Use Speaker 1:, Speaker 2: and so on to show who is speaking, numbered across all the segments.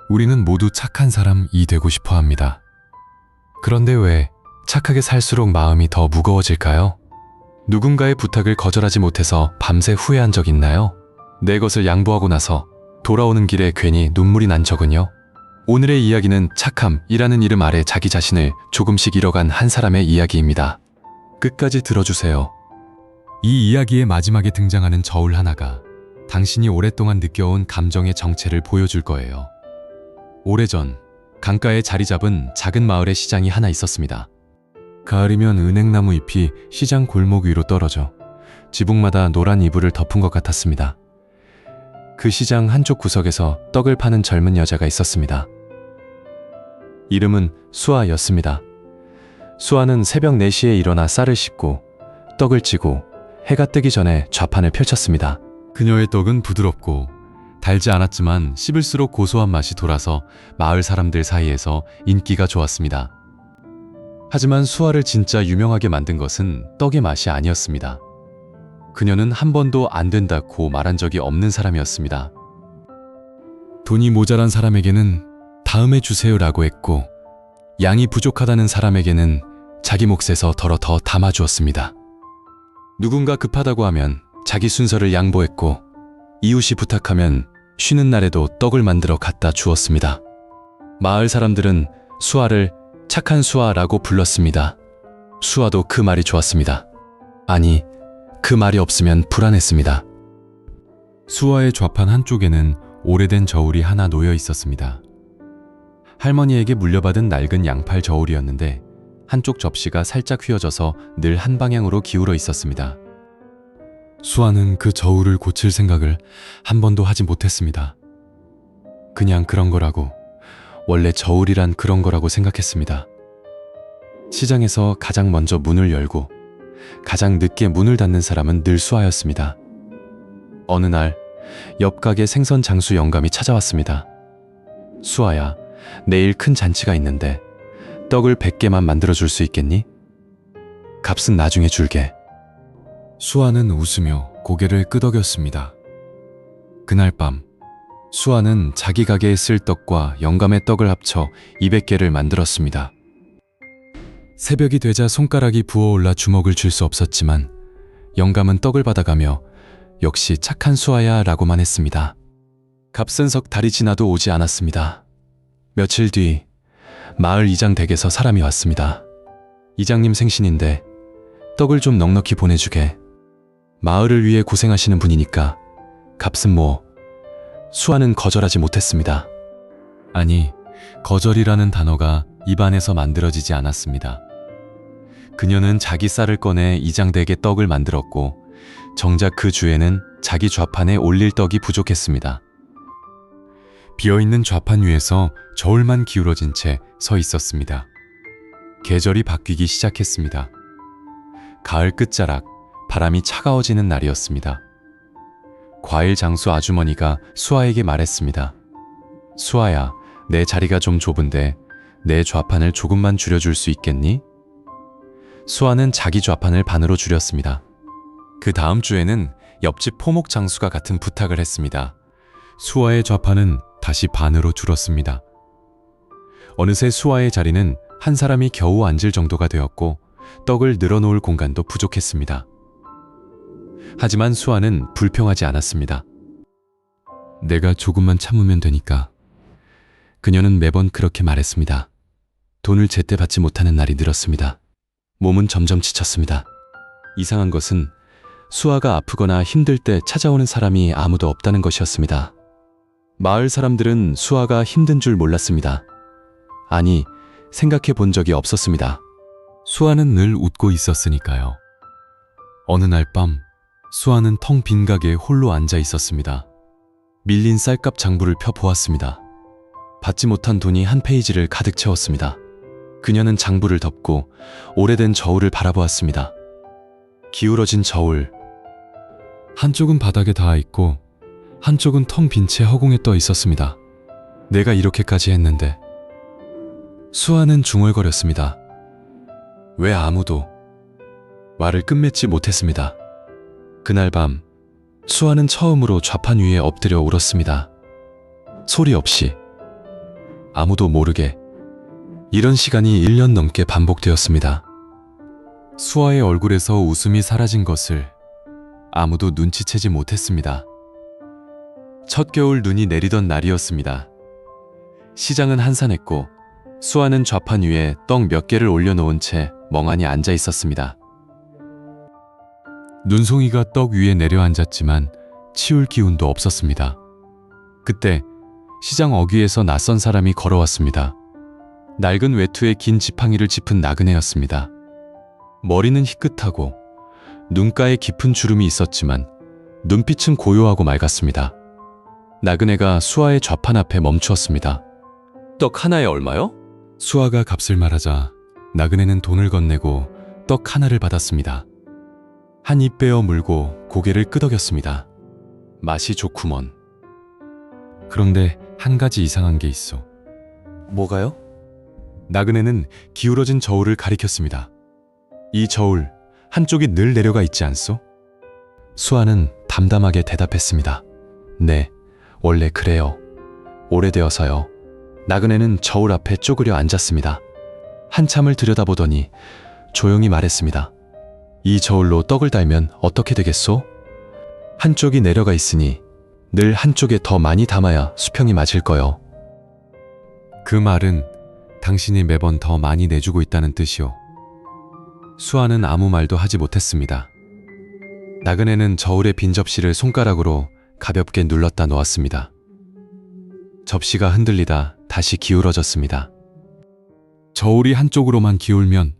Speaker 1: 우리는 모두 착한 사람이 되고 싶어 합니다. 그런데 왜 착하게 살수록 마음이 더 무거워질까요? 누군가의 부탁을 거절하지 못해서 밤새 후회한 적 있나요? 내 것을 양보하고 나서 돌아오는 길에 괜히 눈물이 난 적은요? 오늘의 이야기는 착함이라는 이름 아래 자기 자신을 조금씩 잃어간 한 사람의 이야기입니다. 끝까지 들어주세요. 이 이야기의 마지막에 등장하는 저울 하나가 당신이 오랫동안 느껴온 감정의 정체를 보여줄 거예요. 오래전 강가에 자리 잡은 작은 마을에 시장이 하나 있었습니다. 가을이면 은행나무 잎이 시장 골목 위로 떨어져 지붕마다 노란 이불을 덮은 것 같았습니다. 그 시장 한쪽 구석에서 떡을 파는 젊은 여자가 있었습니다. 이름은 수아였습니다. 수아는 새벽 4시에 일어나 쌀을 씻고 떡을 찌고 해가 뜨기 전에 좌판을 펼쳤습니다. 그녀의 떡은 부드럽고 달지 않았지만 씹을수록 고소한 맛이 돌아서 마을 사람들 사이에서 인기가 좋았습니다. 하지만 수아를 진짜 유명하게 만든 것은 떡의 맛이 아니었습니다. 그녀는 한 번도 안 된다고 말한 적이 없는 사람이었습니다. 돈이 모자란 사람에게는 다음에 주세요라고 했고, 양이 부족하다는 사람에게는 자기 몫에서 덜어 더 담아주었습니다. 누군가 급하다고 하면 자기 순서를 양보했고, 이웃이 부탁하면 쉬는 날에도 떡을 만들어 갖다 주었습니다. 마을 사람들은 수아를 착한 수아라고 불렀습니다. 수아도 그 말이 좋았습니다. 아니, 그 말이 없으면 불안했습니다. 수아의 좌판 한쪽에는 오래된 저울이 하나 놓여 있었습니다. 할머니에게 물려받은 낡은 양팔 저울이었는데 한쪽 접시가 살짝 휘어져서 늘 한 방향으로 기울어 있었습니다. 수아는 그 저울을 고칠 생각을 한 번도 하지 못했습니다. 그냥 그런 거라고, 원래 저울이란 그런 거라고 생각했습니다. 시장에서 가장 먼저 문을 열고 가장 늦게 문을 닫는 사람은 늘 수아였습니다. 어느 날 옆 가게 생선 장수 영감이 찾아왔습니다. 수아야, 내일 큰 잔치가 있는데 떡을 100개만 만들어줄 수 있겠니? 값은 나중에 줄게. 수아는 웃으며 고개를 끄덕였습니다. 그날 밤 수아는 자기 가게에 쓸 떡과 영감의 떡을 합쳐 200개를 만들었습니다. 새벽이 되자 손가락이 부어올라 주먹을 쥘 수 없었지만 영감은 떡을 받아가며 역시 착한 수아야 라고만 했습니다. 값은 석 달이 지나도 오지 않았습니다. 며칠 뒤 마을 이장 댁에서 사람이 왔습니다. 이장님 생신인데 떡을 좀 넉넉히 보내주게. 마을을 위해 고생하시는 분이니까 값은 뭐. 수아는 거절하지 못했습니다. 아니, 거절이라는 단어가 입안에서 만들어지지 않았습니다. 그녀는 자기 쌀을 꺼내 이장댁에 떡을 만들었고 정작 그 주에는 자기 좌판에 올릴 떡이 부족했습니다. 비어있는 좌판 위에서 저울만 기울어진 채 서 있었습니다. 계절이 바뀌기 시작했습니다. 가을 끝자락, 바람이 차가워지는 날이었습니다. 과일 장수 아주머니가 수아에게 말했습니다. 수아야, 내 자리가 좀 좁은데 내 좌판을 조금만 줄여줄 수 있겠니? 수아는 자기 좌판을 반으로 줄였습니다. 그 다음 주에는 옆집 포목 장수가 같은 부탁을 했습니다. 수아의 좌판은 다시 반으로 줄었습니다. 어느새 수아의 자리는 한 사람이 겨우 앉을 정도가 되었고 떡을 늘어놓을 공간도 부족했습니다. 하지만 수아는 불평하지 않았습니다. 내가 조금만 참으면 되니까. 그녀는 매번 그렇게 말했습니다. 돈을 제때 받지 못하는 날이 늘었습니다. 몸은 점점 지쳤습니다. 이상한 것은 수아가 아프거나 힘들 때 찾아오는 사람이 아무도 없다는 것이었습니다. 마을 사람들은 수아가 힘든 줄 몰랐습니다. 아니, 생각해 본 적이 없었습니다. 수아는 늘 웃고 있었으니까요. 어느 날 밤, 수아는 텅 빈 가게에 홀로 앉아 있었습니다. 밀린 쌀값 장부를 펴보았습니다. 받지 못한 돈이 한 페이지를 가득 채웠습니다. 그녀는 장부를 덮고 오래된 저울을 바라보았습니다. 기울어진 저울. 한쪽은 바닥에 닿아 있고 한쪽은 텅 빈 채 허공에 떠 있었습니다. 내가 이렇게까지 했는데. 수아는 중얼거렸습니다. 왜 아무도 말을 끝맺지 못했습니다. 그날 밤 수아는 처음으로 좌판 위에 엎드려 울었습니다. 소리 없이, 아무도 모르게. 이런 시간이 1년 넘게 반복되었습니다. 수아의 얼굴에서 웃음이 사라진 것을 아무도 눈치채지 못했습니다. 첫 겨울 눈이 내리던 날이었습니다. 시장은 한산했고 수아는 좌판 위에 떡 몇 개를 올려놓은 채 멍하니 앉아 있었습니다. 눈송이가 떡 위에 내려앉았지만 치울 기운도 없었습니다. 그때 시장 어귀에서 낯선 사람이 걸어왔습니다. 낡은 외투에 긴 지팡이를 짚은 나그네였습니다. 머리는 희끗하고 눈가에 깊은 주름이 있었지만 눈빛은 고요하고 맑았습니다. 나그네가 수아의 좌판 앞에 멈추었습니다. 떡 하나에 얼마요? 수아가 값을 말하자 나그네는 돈을 건네고 떡 하나를 받았습니다. 한 입 베어 물고 고개를 끄덕였습니다. 맛이 좋구먼. 그런데 한 가지 이상한 게 있어. 뭐가요? 나그네는 기울어진 저울을 가리켰습니다. 이 저울 한쪽이 늘 내려가 있지 않소? 수아는 담담하게 대답했습니다. 네, 원래 그래요. 오래되어서요. 나그네는 저울 앞에 쪼그려 앉았습니다. 한참을 들여다보더니 조용히 말했습니다. 이 저울로 떡을 달면 어떻게 되겠소? 한쪽이 내려가 있으니 늘 한쪽에 더 많이 담아야 수평이 맞을 거요. 그 말은 당신이 매번 더 많이 내주고 있다는 뜻이요. 수아는 아무 말도 하지 못했습니다. 나그네는 저울의 빈 접시를 손가락으로 가볍게 눌렀다 놓았습니다. 접시가 흔들리다 다시 기울어졌습니다. 저울이 한쪽으로만 기울면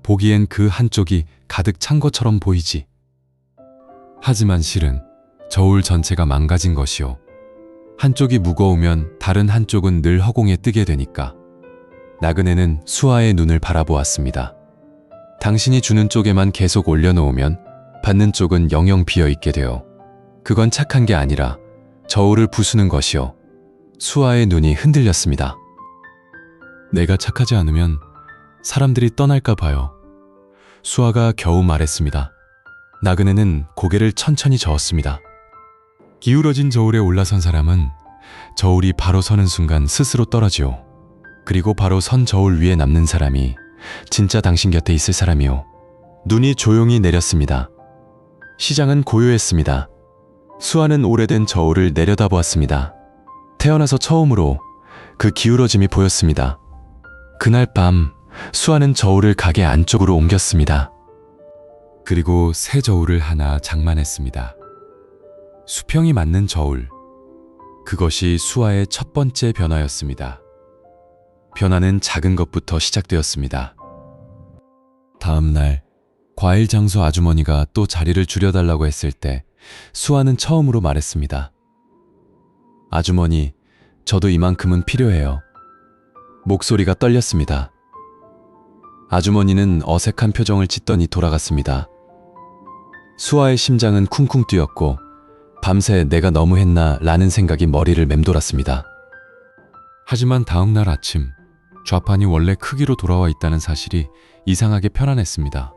Speaker 1: 보기엔 그 한쪽이 가득 찬 것처럼 보이지. 하지만 실은 저울 전체가 망가진 것이요. 한쪽이 무거우면 다른 한쪽은 늘 허공에 뜨게 되니까. 나그네는 수아의 눈을 바라보았습니다. 당신이 주는 쪽에만 계속 올려놓으면 받는 쪽은 영영 비어있게 돼요. 그건 착한 게 아니라 저울을 부수는 것이요. 수아의 눈이 흔들렸습니다. 내가 착하지 않으면 사람들이 떠날까 봐요. 수아가 겨우 말했습니다. 나그네는 고개를 천천히 저었습니다. 기울어진 저울에 올라선 사람은 저울이 바로 서는 순간 스스로 떨어지요. 그리고 바로 선 저울 위에 남는 사람이 진짜 당신 곁에 있을 사람이요. 눈이 조용히 내렸습니다. 시장은 고요했습니다. 수아는 오래된 저울을 내려다보았습니다. 태어나서 처음으로 그 기울어짐이 보였습니다. 그날 밤 수아는 저울을 가게 안쪽으로 옮겼습니다. 그리고 새 저울을 하나 장만했습니다. 수평이 맞는 저울. 그것이 수아의 첫 번째 변화였습니다. 변화는 작은 것부터 시작되었습니다. 다음 날 과일 장수 아주머니가 또 자리를 줄여달라고 했을 때 수아는 처음으로 말했습니다. 아주머니, 저도 이만큼은 필요해요. 목소리가 떨렸습니다. 아주머니는 어색한 표정을 짓더니 돌아갔습니다. 수아의 심장은 쿵쿵 뛰었고 밤새 내가 너무했나 라는 생각이 머리를 맴돌았습니다. 하지만 다음 날 아침 좌판이 원래 크기로 돌아와 있다는 사실이 이상하게 편안했습니다.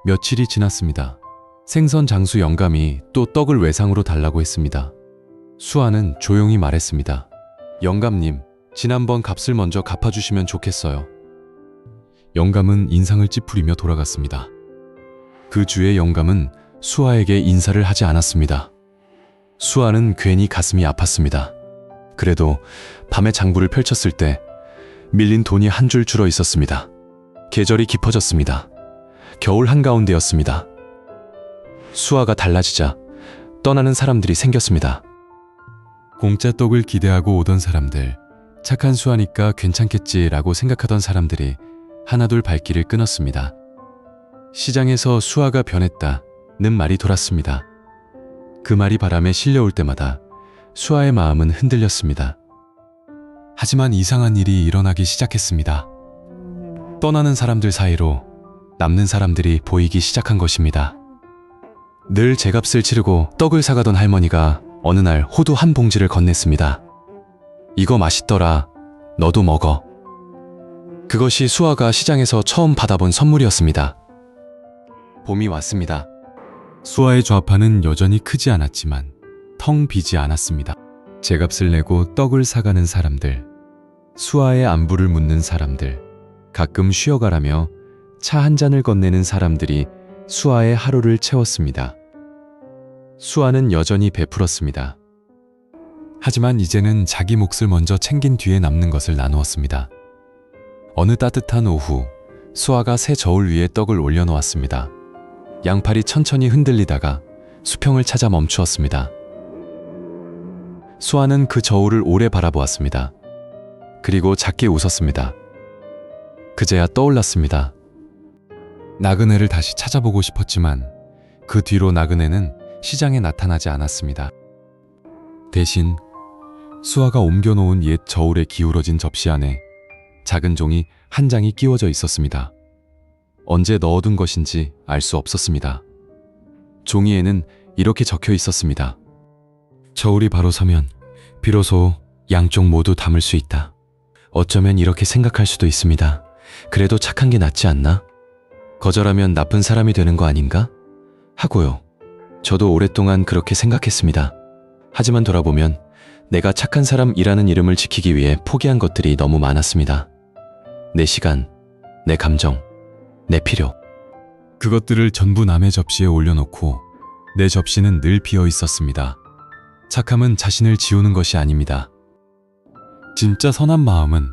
Speaker 1: 며칠이 지났습니다. 생선 장수 영감이 또 떡을 외상으로 달라고 했습니다. 수아는 조용히 말했습니다. 영감님, 지난번 값을 먼저 갚아주시면 좋겠어요. 영감은 인상을 찌푸리며 돌아갔습니다. 그 주에 영감은 수아에게 인사를 하지 않았습니다. 수아는 괜히 가슴이 아팠습니다. 그래도 밤에 장부를 펼쳤을 때 밀린 돈이 한 줄 줄어 있었습니다. 계절이 깊어졌습니다. 겨울 한가운데였습니다. 수아가 달라지자 떠나는 사람들이 생겼습니다. 공짜 떡을 기대하고 오던 사람들, 착한 수아니까 괜찮겠지라고 생각하던 사람들이 하나둘 발길을 끊었습니다. 시장에서 수아가 변했다는 말이 돌았습니다. 그 말이 바람에 실려올 때마다 수아의 마음은 흔들렸습니다. 하지만 이상한 일이 일어나기 시작했습니다. 떠나는 사람들 사이로 남는 사람들이 보이기 시작한 것입니다. 늘 제값을 치르고 떡을 사가던 할머니가 어느 날 호두 한 봉지를 건넸습니다. 이거 맛있더라. 너도 먹어. 그것이 수아가 시장에서 처음 받아본 선물이었습니다. 봄이 왔습니다. 수아의 좌판은 여전히 크지 않았지만 텅 비지 않았습니다. 제값을 내고 떡을 사가는 사람들, 수아의 안부를 묻는 사람들, 가끔 쉬어가라며 차 한 잔을 건네는 사람들이 수아의 하루를 채웠습니다. 수아는 여전히 베풀었습니다. 하지만 이제는 자기 몫을 먼저 챙긴 뒤에 남는 것을 나누었습니다. 어느 따뜻한 오후, 수아가 새 저울 위에 떡을 올려놓았습니다. 양팔이 천천히 흔들리다가 수평을 찾아 멈추었습니다. 수아는 그 저울을 오래 바라보았습니다. 그리고 작게 웃었습니다. 그제야 떠올랐습니다. 나그네를 다시 찾아보고 싶었지만 그 뒤로 나그네는 시장에 나타나지 않았습니다. 대신 수아가 옮겨놓은 옛 저울에 기울어진 접시 안에 작은 종이 한 장이 끼워져 있었습니다. 언제 넣어둔 것인지 알 수 없었습니다. 종이에는 이렇게 적혀 있었습니다. 저울이 바로 서면 비로소 양쪽 모두 담을 수 있다. 어쩌면 이렇게 생각할 수도 있습니다. 그래도 착한 게 낫지 않나? 거절하면 나쁜 사람이 되는 거 아닌가? 하고요. 저도 오랫동안 그렇게 생각했습니다. 하지만 돌아보면 내가 착한 사람이라는 이름을 지키기 위해 포기한 것들이 너무 많았습니다. 내 시간, 내 감정, 내 필요. 그것들을 전부 남의 접시에 올려놓고 내 접시는 늘 비어 있었습니다. 착함은 자신을 지우는 것이 아닙니다. 진짜 선한 마음은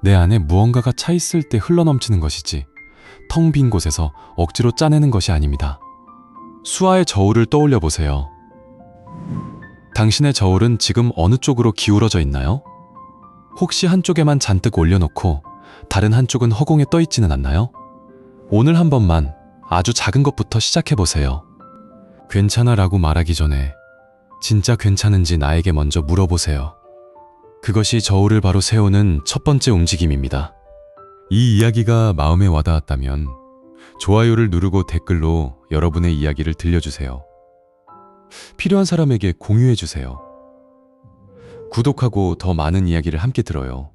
Speaker 1: 내 안에 무언가가 차 있을 때 흘러넘치는 것이지 텅 빈 곳에서 억지로 짜내는 것이 아닙니다. 수아의 저울을 떠올려 보세요. 당신의 저울은 지금 어느 쪽으로 기울어져 있나요? 혹시 한쪽에만 잔뜩 올려놓고 다른 한쪽은 허공에 떠 있지는 않나요? 오늘 한 번만 아주 작은 것부터 시작해 보세요. 괜찮아 라고 말하기 전에 진짜 괜찮은지 나에게 먼저 물어보세요. 그것이 저울을 바로 세우는 첫 번째 움직임입니다. 이 이야기가 마음에 와닿았다면 좋아요를 누르고 댓글로 여러분의 이야기를 들려주세요. 필요한 사람에게 공유해주세요. 구독하고 더 많은 이야기를 함께 들어요.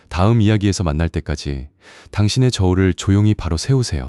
Speaker 1: 다음 이야기에서 만날 때까지 당신의 저울을 조용히 바로 세우세요.